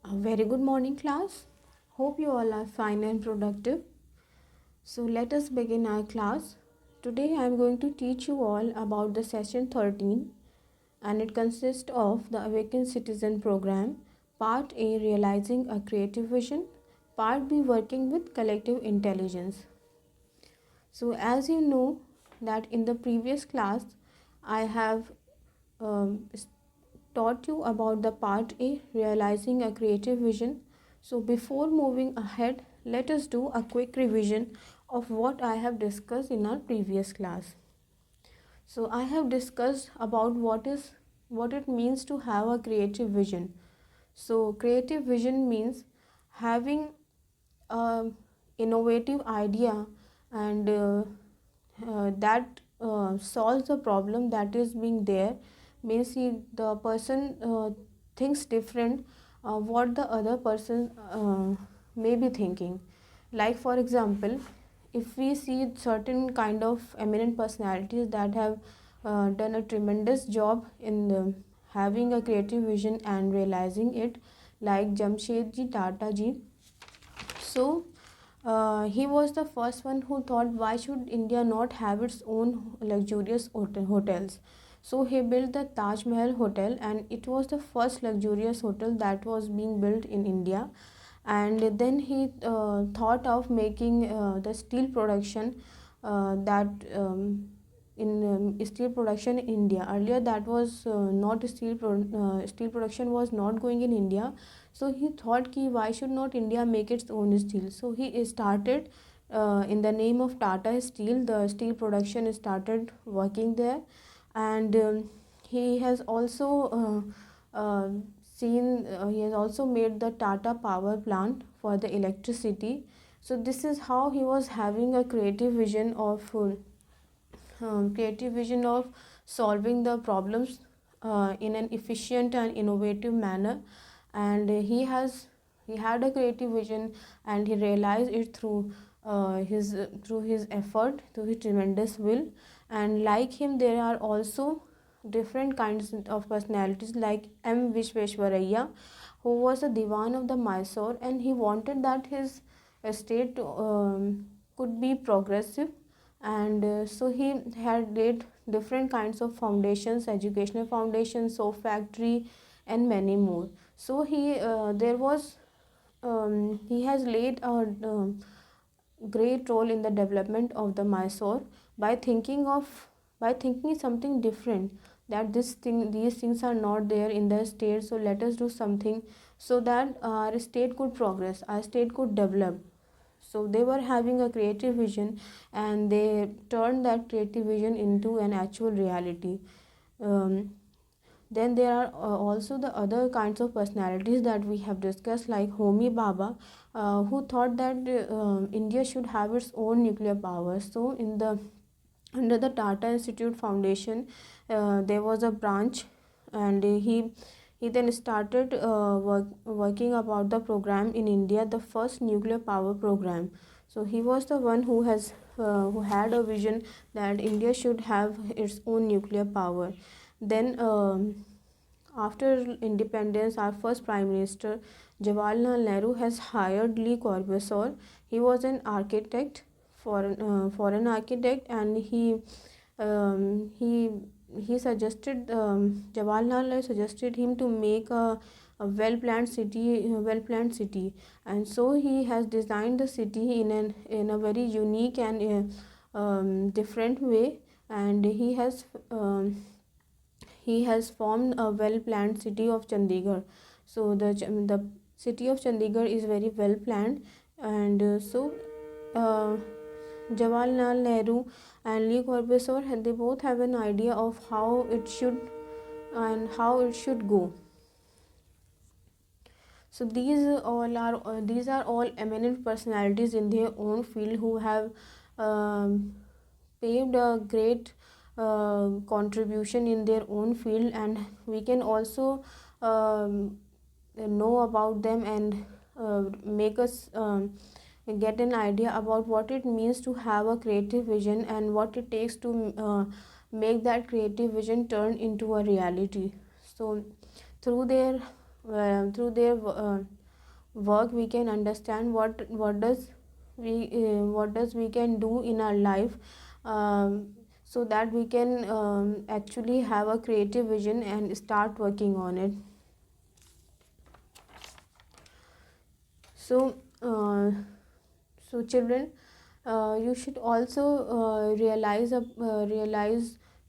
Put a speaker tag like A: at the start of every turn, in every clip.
A: A very good morning, class. Hope you all are fine and productive. So, let us begin our class. Today, I am going to teach you all about the session 13, and it consists of the Awakened Citizen Program, Part A Realizing a Creative Vision, Part B Working with Collective Intelligence. So, as you know, that in the previous class, I have um, taught you about the part A, realizing a creative vision. So before moving ahead, let us do a quick revision of what I have discussed in our previous class. So I have discussed about what it means to have a creative vision. So creative vision means having a innovative idea and that solves the problem that is being there. Means the person thinks different what the other person may be thinking. Like for example, if we see certain kind of eminent personalities that have done a tremendous job in having a creative vision and realizing it, like Jamshedji Tata ji. So he was the first one who thought, why should India not have its own luxurious hotels? So he built the Taj Mahal hotel, and it was the first luxurious hotel that was being built in India. And then he thought of making the steel production that in steel production in India. Earlier, that was not steel production was not going in India. So he thought ki why should not India make its own steel? So he started in the name of Tata Steel. The steel production started working there, and he has also he has also made the Tata power plant for the electricity. So this is how he was having a creative vision of solving the problems in an efficient and innovative manner. And he had a creative vision, and he realized it through his effort, through his tremendous will. And like him, there are also different kinds of personalities like M. Vishveshwaraya, who was a Diwan of the Mysore, and he wanted that his estate could be progressive. And so he had laid different kinds of foundations, educational foundations, soap factory, and many more. So he has laid a great role in the development of the Mysore by thinking something different, that these things are not there in the state, so let us do something so that our state could progress, our state could develop. So they were having a creative vision, and they turned that creative vision into an actual reality. um, then there are also the other kinds of personalities that we have discussed, like Homi Baba, who thought that India should have its own nuclear power. So in the under the Tata Institute Foundation, there was a branch, and he then started working about the program in India, the first nuclear power program. So he was the one who had a vision that India should have its own nuclear power. Then after independence, our first prime minister Jawaharlal Nehru has hired Lee Corbusier. He was an architect, foreign architect, and um, he he suggested Jawaharlal Nehru suggested him to make a well planned city, and so he has designed the city in a very unique and different way. And he has formed a well planned city of Chandigarh. So the city of Chandigarh is very well planned. And uh, Jawaharlal Nehru and Lee Corbusier, they both have an idea of how it should go. So these are all eminent personalities in their own field who have um, paved a great contribution in their own field, and we can also know about them and make us get an idea about what it means to have a creative vision and what it takes to make that creative vision turn into a reality. So through their work, we can understand what does we can do in our life, so that we can actually have a creative vision and start working on it. So children, you should also realize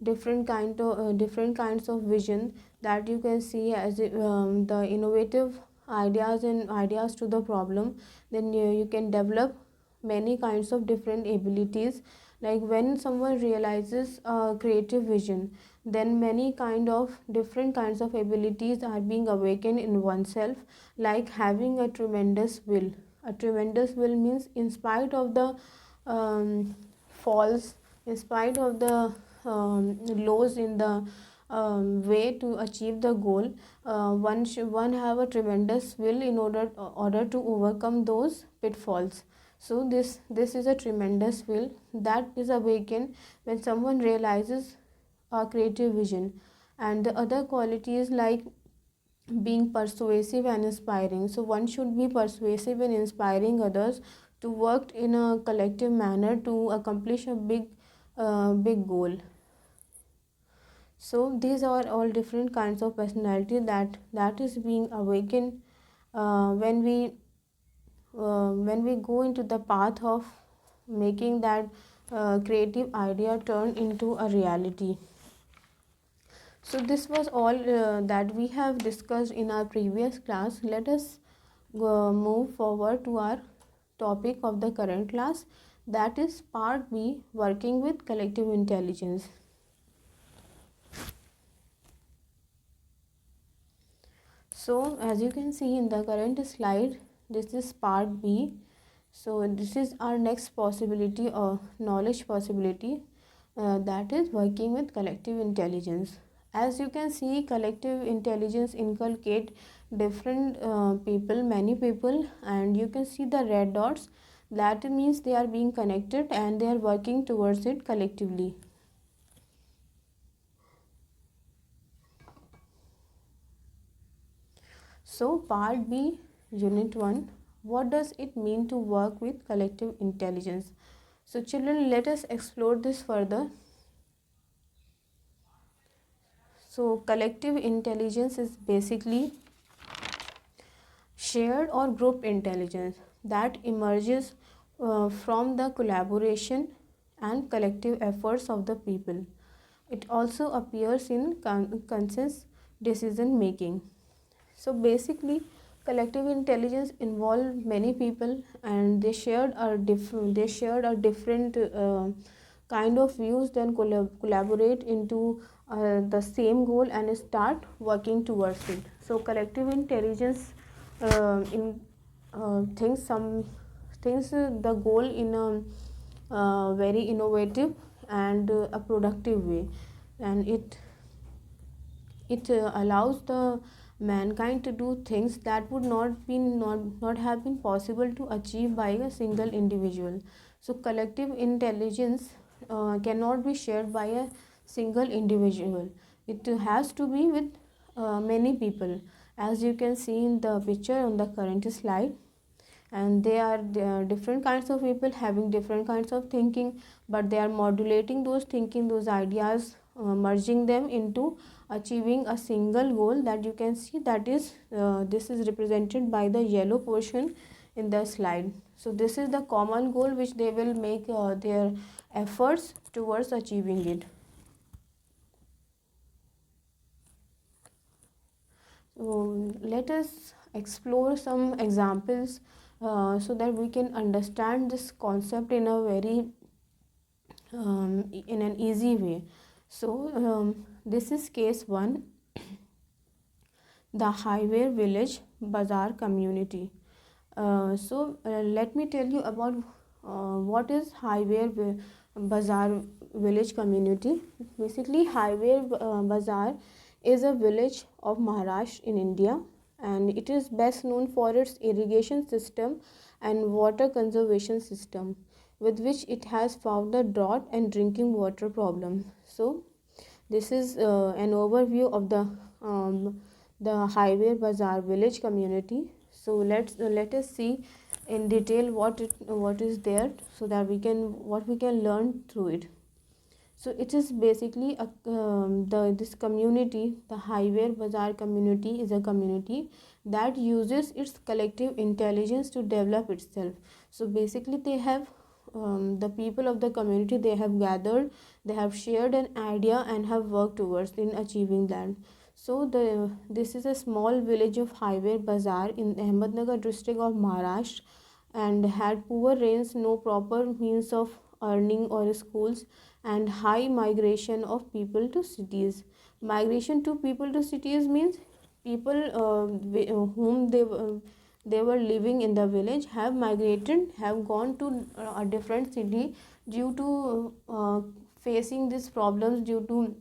A: different kinds of vision that you can see as the innovative ideas to the problem. Then you can develop many kinds of different abilities. Like when someone realizes a creative vision, then many different kinds of abilities are being awakened in oneself, like having a tremendous will. A tremendous will means, in spite of the falls, in spite of the lows in the way to achieve the goal, one have a tremendous will in order to overcome those pitfalls. So this is a tremendous will that is awakened when someone realizes a creative vision. And the other qualities, like being persuasive and inspiring. So one should be persuasive and inspiring others to work in a collective manner to accomplish a big goal. So these are all different kinds of personality that is being awakened when we go into the path of making that creative idea turn into a reality. So this was all that we have discussed in our previous class. Let us move forward to our topic of the current class, that is part B, working with collective intelligence. So as you can see in the current slide, this is part B. So this is our next possibility or knowledge possibility, that is working with collective intelligence. As you can see, collective intelligence inculcate different many people, and you can see the red dots. That means they are being connected and they are working towards it collectively. So part B, unit 1, what does it mean to work with collective intelligence? So children, let us explore this further. So collective intelligence is basically shared or group intelligence that emerges from the collaboration and collective efforts of the people. It also appears in conscious decision making. So basically, collective intelligence involved many people, and they shared a different kind of views, then collaborate into the same goal and start working towards it. So collective intelligence in thinks the goal in a very innovative and a productive way, and it allows the mankind to do things that would not have been possible to achieve by a single individual. So collective intelligence cannot be shared by a single individual. It has to be with many people, as you can see in the picture on the current slide. And they are different kinds of people having different kinds of thinking, but they are modulating those thinking, those ideas, merging them into achieving a single goal that you can see, that is this is represented by the yellow portion in the slide. So this is the common goal which they will make their efforts towards achieving it. So let us explore some examples so that we can understand this concept in a very in an easy way. So this is case 1, the Highway Village Bazaar community. Let me tell you about what is Highway Bazaar village community. Basically, Highway Bazaar is a village of Maharashtra in India, and it is best known for its irrigation system and water conservation system, with which it has found the drought and drinking water problem. So this is an overview of the Highway Bazaar village community. let us see in detail what is there, so that we can learn through it. So it is basically this community, the Highway Bazaar community, is a community that uses its collective intelligence to develop itself. So basically they have the people of the community, they have gathered, they have shared an idea and have worked towards in achieving that. So this is a small village of Highway Bazaar in Ahmednagar district of Maharashtra, and had poor rains, no proper means of earning or schools, and high migration of people to cities. Migration to people to cities means people whom they were living in the village have migrated, have gone to a different city due to facing these problems, due to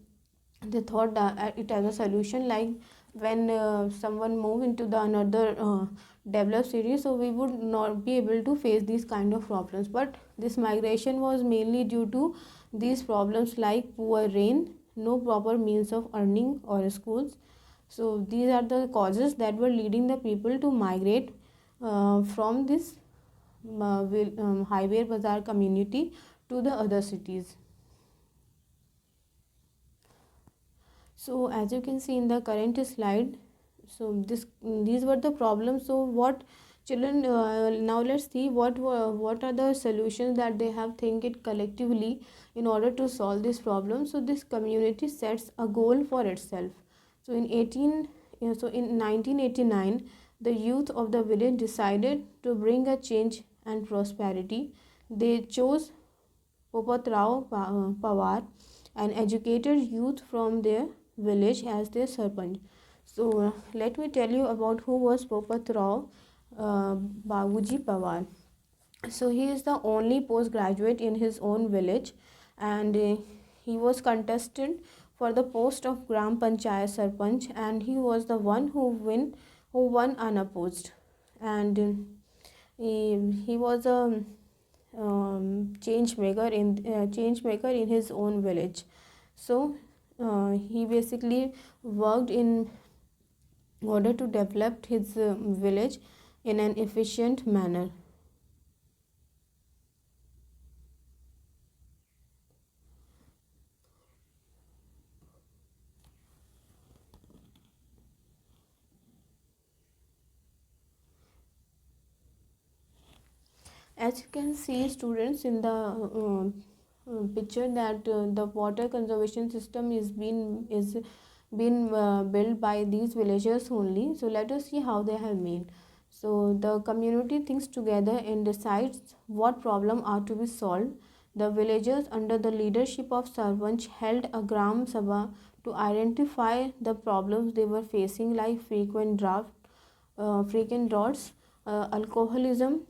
A: they thought that it as a solution, like when someone move into the another developed city, so we would not be able to face these kind of problems. But this migration was mainly due to these problems like poor rain, no proper means of earning or schools. So these are the causes that were leading the people to migrate from this Highway Bazaar community to the other cities. So as you can see in the current slide, so these were the problems. So what children, now let's see what are the solutions that they have think it collectively in order to solve this problem. So this community sets a goal for itself. So in 1989, the youth of the village decided to bring a change and prosperity. They chose Popat Rao Pawar, an educated youth from their village, as their sarpanch. So let me tell you about who was Popat Rao Babuji Pawar. So he is the only postgraduate in his own village, and he was contested for the post of Gram Panchayat Sarpanch, and he was the one who won unopposed. And he was a change maker in his own village. So he basically worked in order to develop his village in an efficient manner. As you can see, students, in the picture, that the water conservation system is been built by these villagers only. So let us see how they have made. So the community thinks together and decides what problem are to be solved. The villagers, under the leadership of Sarpanch, held a Gram Sabha to identify the problems they were facing, like frequent droughts, alcoholism.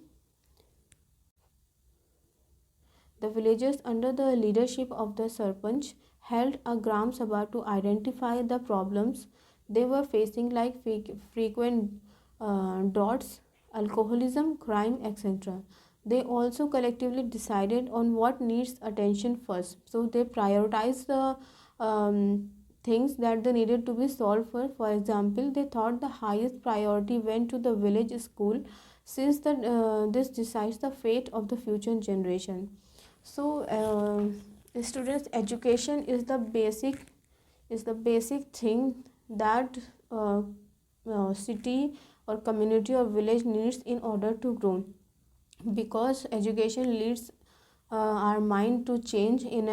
A: The villagers, under the leadership of the Sarpanch, held a Gram Sabha to identify the problems they were facing, like frequent droughts, alcoholism, crime, etc. They also collectively decided on what needs attention first. So they prioritized the things that they needed to be solved for. For example, they thought the highest priority went to the village school, since this decides the fate of the future generation. So students, education is the basic thing that city or community or village needs in order to grow, because education leads our mind to change in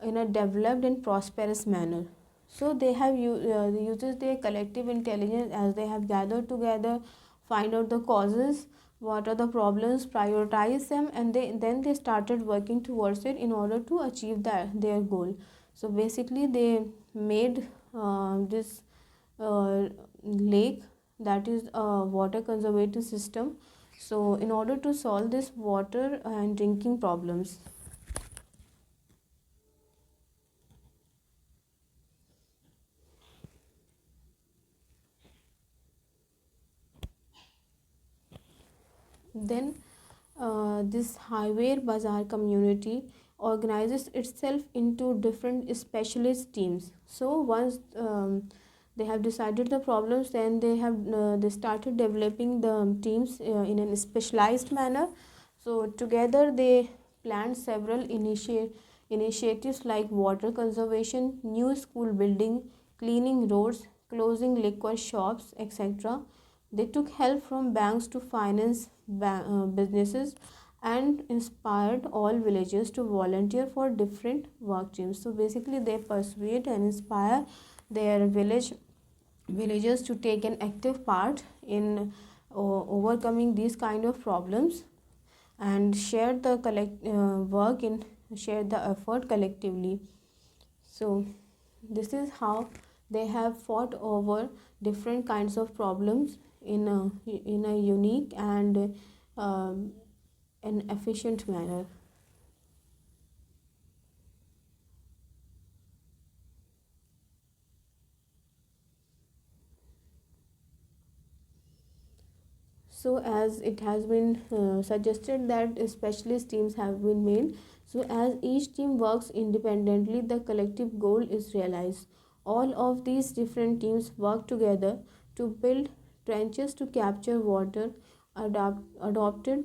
A: a developed and prosperous manner. So they have uses their collective intelligence, as they have gathered together, find out the causes, what are the problems, prioritize them, and then they started working towards it in order to achieve their goal. So basically they made this lake, that is a water conservation system, so in order to solve this water and drinking problems. Then this Highway Bazaar community organizes itself into different specialist teams. So once they have decided the problems, then they started developing the teams in a specialized manner. So together they planned several initiatives like water conservation, new school building, cleaning roads, closing liquor shops, etc. They took help from banks to finance businesses and inspired all villagers to volunteer for different work teams. So basically they persuade and inspire their villagers to take an active part in overcoming these kind of problems and share the work in share the effort collectively. So this is how they have fought over different kinds of problems in a unique and um, an efficient manner. So as it has been suggested that specialist teams have been made, so as each team works independently, the collective goal is realized. All of these different teams work together to build trenches to capture water, adopted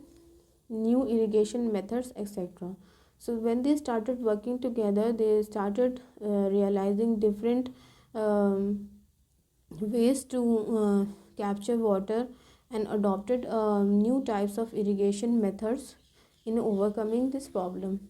A: new irrigation methods, etc. So when they started working together, they started realizing different um, ways to capture water and adopted new types of irrigation methods in overcoming this problem.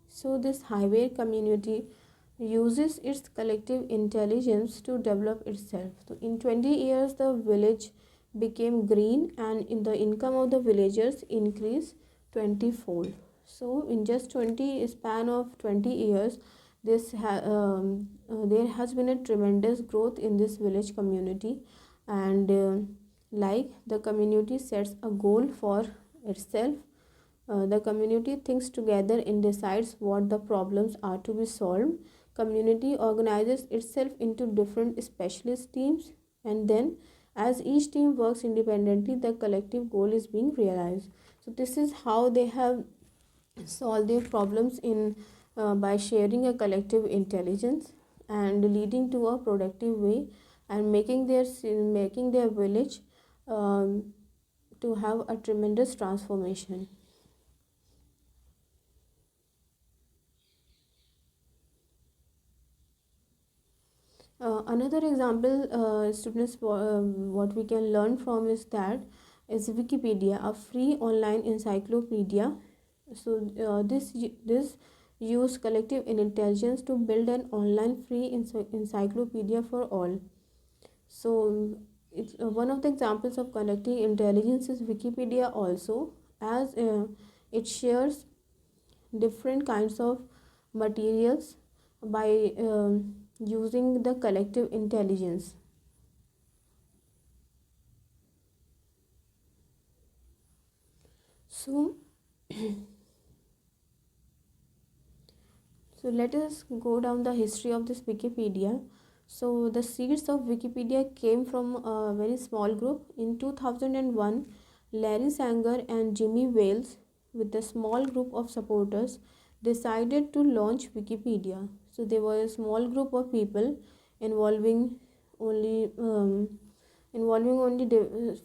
A: So this highway community uses its collective intelligence to develop itself. So in 20 years the village became green and in the income of the villagers increased 20-fold. So in just 20 span of 20 years there has been a tremendous growth in this village community, and like the community sets a goal for itself, the community thinks together and decides what the problems are to be solved. Community organizes itself into different specialist teams, and then as each team works independently, the collective goal is being realized. So this is how they have solved their problems in by sharing a collective intelligence and leading to a productive way and making their village um, to have a tremendous transformation. Another example, students, what we can learn from is that is Wikipedia, a free online encyclopedia. So this use collective intelligence to build an online free encyclopedia for all. So it's one of the examples of collective intelligence is Wikipedia also, as it shares different kinds of materials by using the collective intelligence. So so let us go down the history of this Wikipedia. So the seeds of Wikipedia came from a very small group. In 2001, Larry Sanger and Jimmy Wales, with a small group of supporters, decided to launch Wikipedia. So they were a small group of people involving only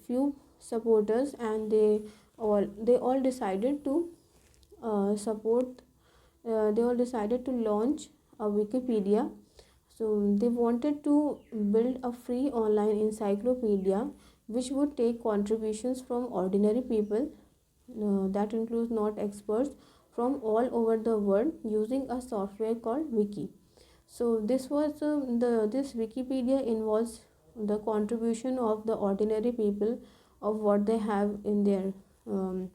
A: few supporters, and they all decided to support they all decided to launch a Wikipedia. So they wanted to build a free online encyclopedia which would take contributions from ordinary people, that includes not experts, from all over the world using a software called Wiki. So this Wikipedia involves the contribution of the ordinary people of what they have in their um,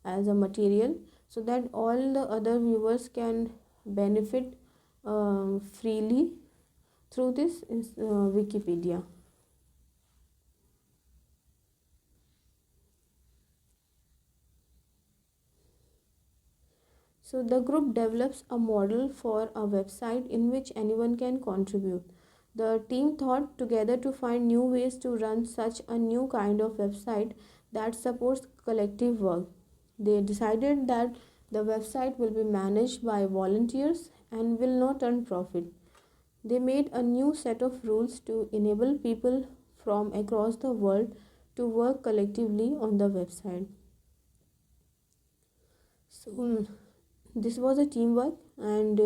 A: as a material, so that all the other viewers can benefit freely through this Wikipedia. So the group develops a model for a website in which anyone can contribute. The team thought together to find new ways to run such a new kind of website that supports collective work. They decided that the website will be managed by volunteers and will not earn profit. They made a new set of rules to enable people from across the world to work collectively on the website. So this was a teamwork, and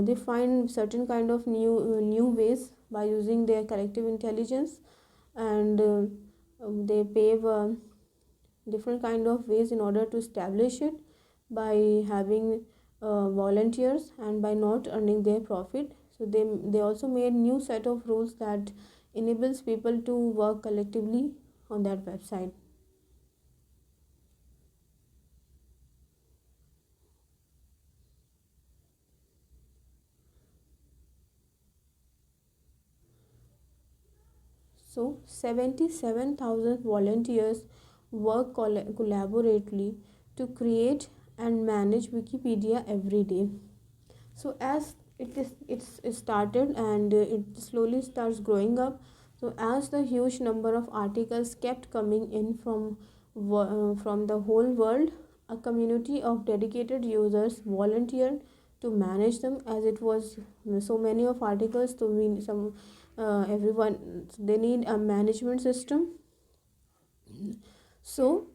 A: they find certain kind of new ways by using their collective intelligence, and they pave different kind of ways in order to establish it by having volunteers and by not earning their profit. So they also made new set of rules that enables people to work collectively on that website. So 77,000 volunteers work collaboratively to create and manage Wikipedia every day. So as it started, and it slowly starts growing up. So as the huge number of articles kept coming in from the whole world, a community of dedicated users volunteered to manage them, as it was so many of articles to mean some everyone, they need a management system. So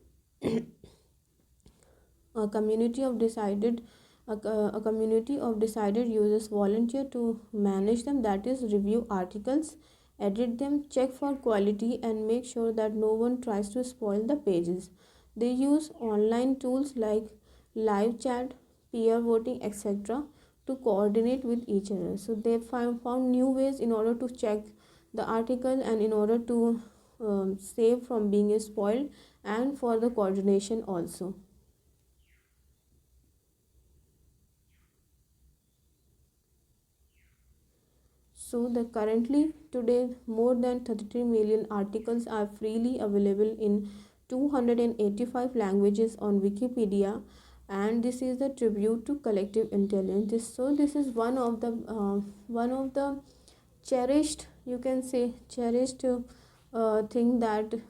A: a community of decided a community of decided users volunteer to manage them, that is review articles, edit them, check for quality, and make sure that no one tries to spoil the pages. They use online tools like live chat, peer voting, etc., to coordinate with each other. So they found new ways in order to check the article, and in order to save from being spoiled, and for the coordination also. So the currently today more than 33 million articles are freely available in 285 languages on Wikipedia, and this is a tribute to collective intelligence. This is one of the cherished, you can say cherished thing that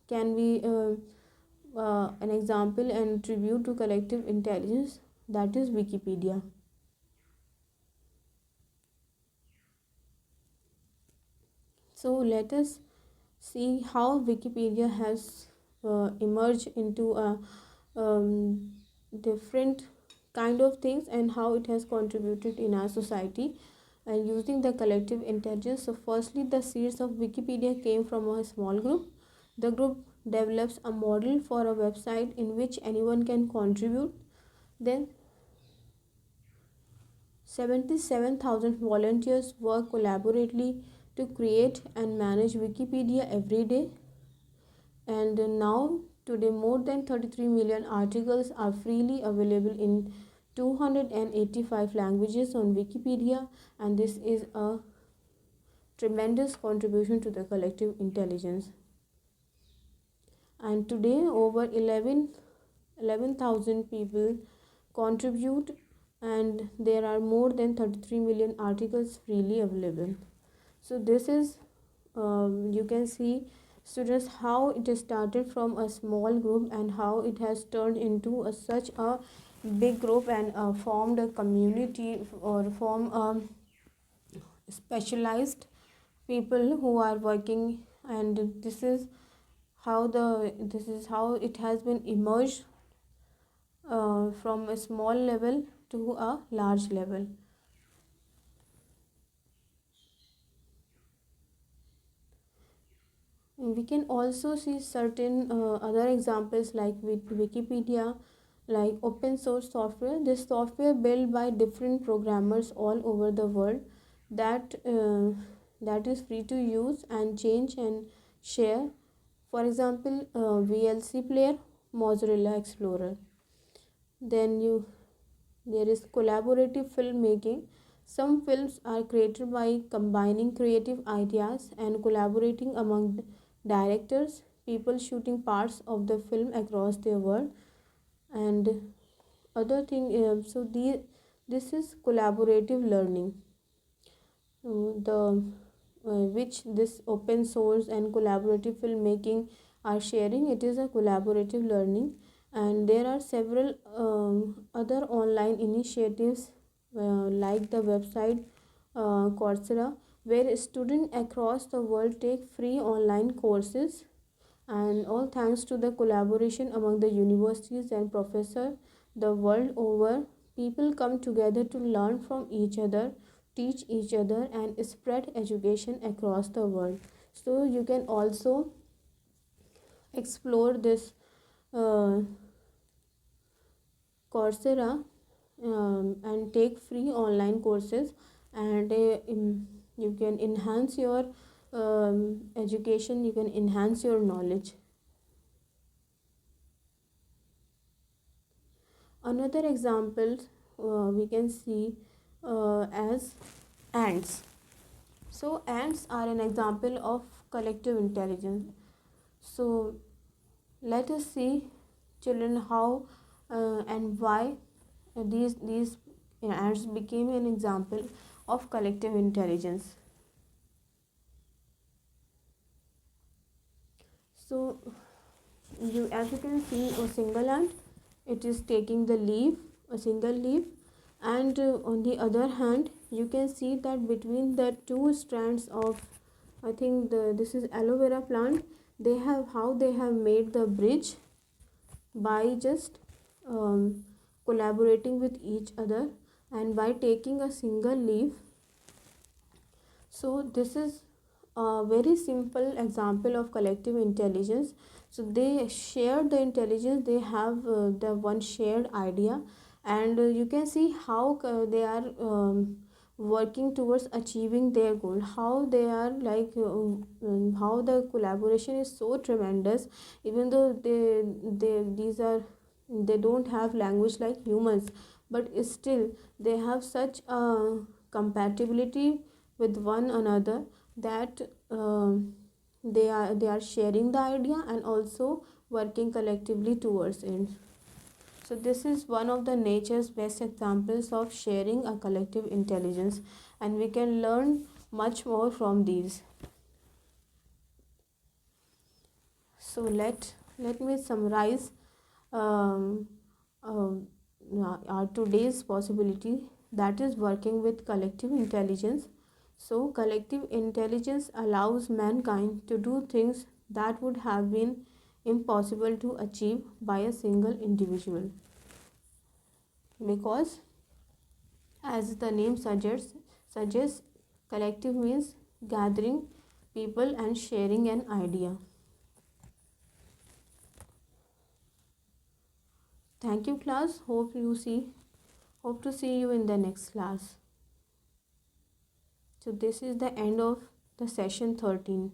A: can be an example and tribute to collective intelligence, that is Wikipedia. So let us see how Wikipedia has emerged into a um, different kind of things, and how it has contributed in our society and using the collective intelligence. So firstly, the seeds of Wikipedia came from a small group. The group develops a model for a website in which anyone can contribute. Then 77,000 volunteers work collaboratively to create and manage Wikipedia every day. And now, today, more than 33 million articles are freely available in 285 languages on Wikipedia, and this is a tremendous contribution to the collective intelligence. And today, over 11,000 people contribute, and there are more than 33 million articles freely available. So this is you can see, students, how it started from a small group and how it has turned into such a big group, and formed a community, or form a specialized people who are working. And this is how it has been emerged from a small level to a large level. We can also see certain other examples, like with Wikipedia, like open source software. This software built by different programmers all over the world, that that is free to use and change and share. For example, VLC player, Mozilla Explorer. Then there is collaborative filmmaking. Some films are created by combining creative ideas and collaborating among directors, people shooting parts of the film across the world. And other thing, this is collaborative learning. the which this open source and collaborative filmmaking are sharing. It is a collaborative learning, and there are several other online initiatives like the website Coursera, where students across the world take free online courses, and all thanks to the collaboration among the universities and professors the world over. People come together to learn from each other, teach each other, and spread education across the world. So you can also explore this uh, Coursera and take free online courses, and you can enhance your education, you can enhance your knowledge. Another example we can see as ants. So ants are an example of collective intelligence. So let us see, children, how and why these ants became an example of collective intelligence. So as you can see, a single ant, it is taking the leaf, a single leaf, and on the other hand you can see that between the two strands of, I think this is aloe vera plant, they have, how they have made the bridge by just collaborating with each other and by taking a single leaf. So this is a very simple example of collective intelligence. So they share the intelligence, they have the one shared idea, and you can see how they are working towards achieving their goal, how they are like how the collaboration is so tremendous. Even though these are, they don't have language like humans, but still they have such a compatibility with one another that they are sharing the idea and also working collectively towards it. So this is one of the nature's best examples of sharing a collective intelligence, and we can learn much more from these. So let me summarize um, our today's possibility, that is working with collective intelligence. So collective intelligence allows mankind to do things that would have been impossible to achieve by a single individual, because as the name suggests, collective means gathering people and sharing an idea. Thank you, class. Hope to see you in the next class. So this is the end of the session 13.